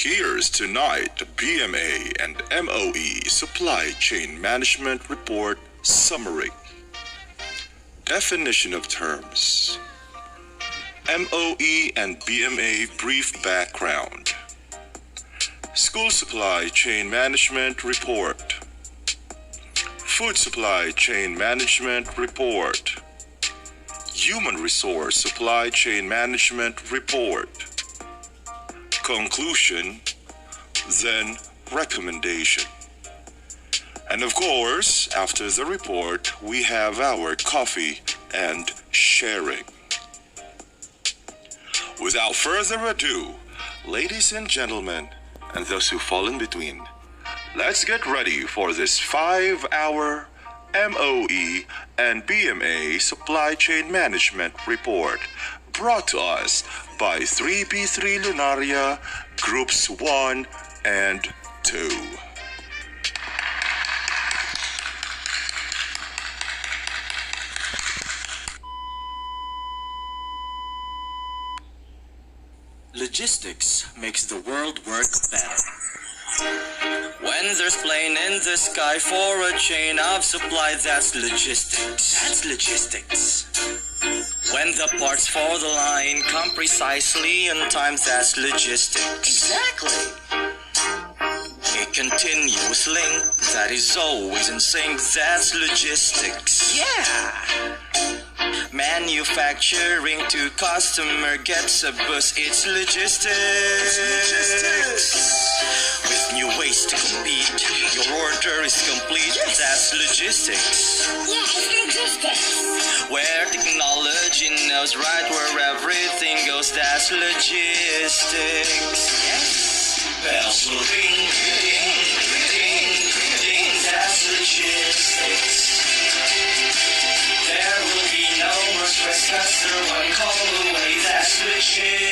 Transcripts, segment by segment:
Here's tonight the BMA and MOE Supply Chain Management Report Summary. Definition of terms. MOE and BMA brief background. School Supply Chain Management Report. Food Supply Chain Management Report. Human Resource Supply Chain Management Report. Conclusion, then recommendation. And of course, after the report, we have our coffee and sharing. Without further ado, ladies and gentlemen, and those who fall in between, let's get ready for this 5-hour MOE and BMA Supply Chain Management Report, brought to us by 3B3 Lunaria Groups 1 and 2. Logistics makes the world work better. When there's plane in the sky for a chain of supply, that's logistics. That's logistics. When the parts for the line come precisely in time, that's logistics. Exactly. A continuous link that is always in sync, that's logistics. Yeah. Manufacturing to customer gets a boost, it's logistics. With new ways to compete, your order is complete, yes. That's logistics. Yeah, it's logistics. Where technology knows right where everything goes, that's logistics. Yes. Bells will ring, ring, ring, ring, that's logistics. There will be no more stress, 'cause they're one call away, that's logistics.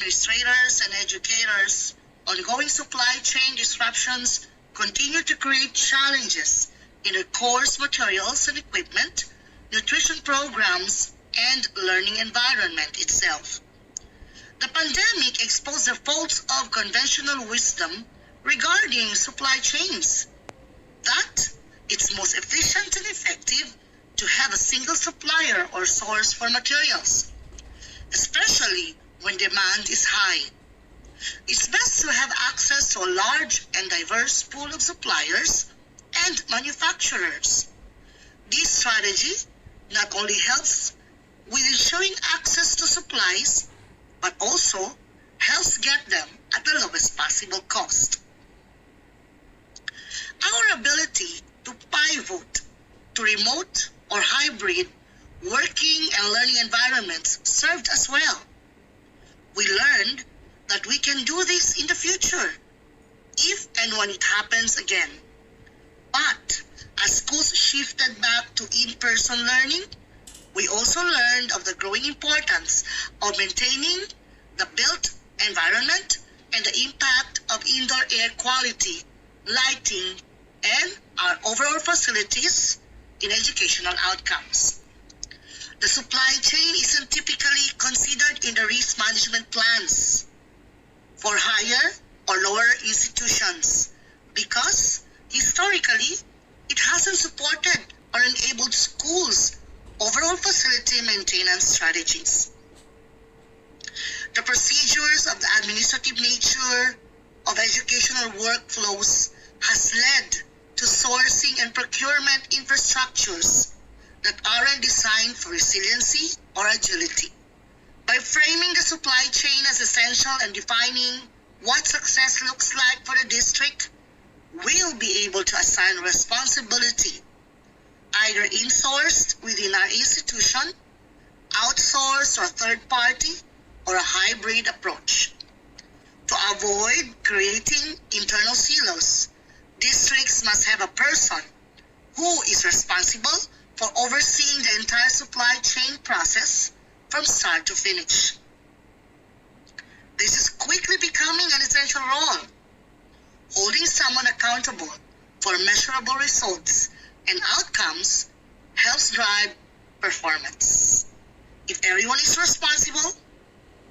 administrators and educators, ongoing supply chain disruptions continue to create challenges in the course materials and equipment, nutrition programs, and learning environment itself. The pandemic exposed the faults of conventional wisdom regarding supply chains. That it's most efficient and effective to have a single supplier or source for materials, especially when demand is high. It's best to have access to a large and diverse pool of suppliers and manufacturers. This strategy not only helps with ensuring access to supplies, but also helps get them at the lowest possible cost. Our ability to pivot to remote or hybrid working and learning environments served us well. We learned that we can do this in the future, if and when it happens again. But as schools shifted back to in-person learning, we also learned of the growing importance of maintaining the built environment and the impact of indoor air quality, lighting, and our overall facilities in educational outcomes. The supply chain isn't typically considered in the risk management plans for higher or lower institutions because historically it hasn't supported or enabled schools' overall facility maintenance strategies. The procedures of the administrative nature of educational workflows has led to sourcing and procurement infrastructures that aren't designed for resiliency or agility. By framing the supply chain as essential and defining what success looks like for the district, we'll be able to assign responsibility, either insourced within our institution, outsourced or third party, or a hybrid approach. To avoid creating internal silos, districts must have a person who is responsible for overseeing the entire supply chain process from start to finish. This is quickly becoming an essential role. Holding someone accountable for measurable results and outcomes helps drive performance. If everyone is responsible,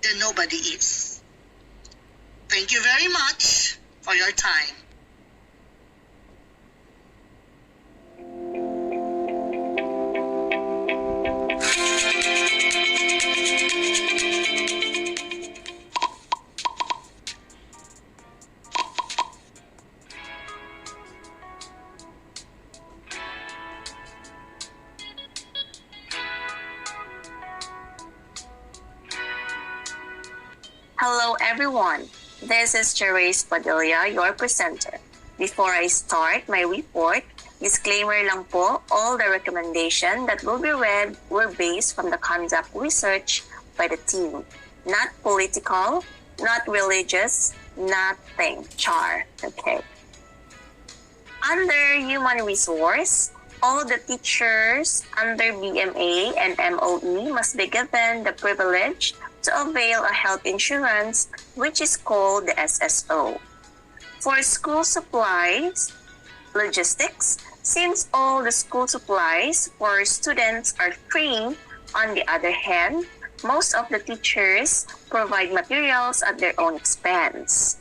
then nobody is. Thank you very much for your time. Hello everyone, this is Therese Padilla, your presenter. Before I start my report, disclaimer lang po, all the recommendation that will be read were based from the conduct research by the team. Not political, not religious, nothing, char, okay? Under human resource, all the teachers under BMA and MOE must be given the privilege to avail a health insurance, which is called the SSO. For school supplies, logistics, since all the school supplies for students are free, on the other hand, most of the teachers provide materials at their own expense.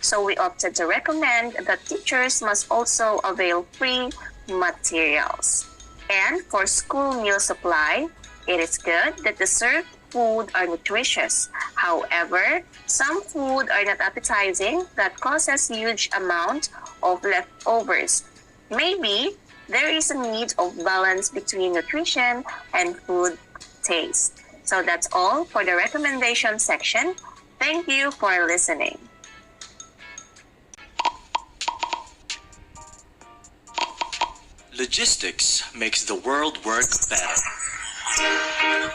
So we opted to recommend that teachers must also avail free materials. And for school meal supply, it is good that the served food are nutritious. However, some food are not appetizing that causes huge amount of leftovers. Maybe there is a need of balance between nutrition and food taste. So that's all for the recommendation section. Thank you for listening. Logistics makes the world work better.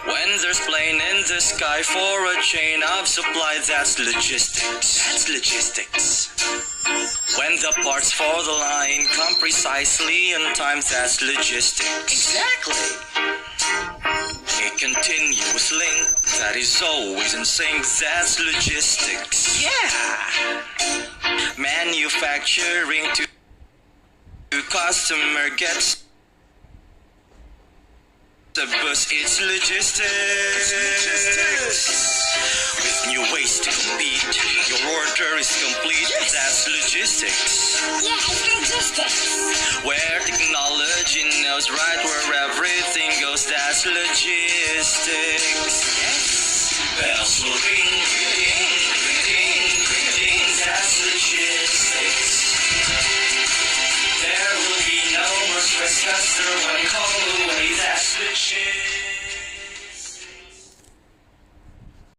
When there's plane in the sky for a chain of supply, that's logistics. That's logistics. When the parts for the line come precisely in time, that's logistics. Exactly. A continuous link that is always in sync, that's logistics. Yeah! Manufacturing to customer gets the bus, it's logistics. With new ways to compete, your order is complete, that's logistics. Yeah, it's logistics. Where technology knows right where everything goes, that's logistics. Yes. Bells will ring, ring, ring, ring, ring, ring, that's logistics. There will be no more stress, 'cause they're one call.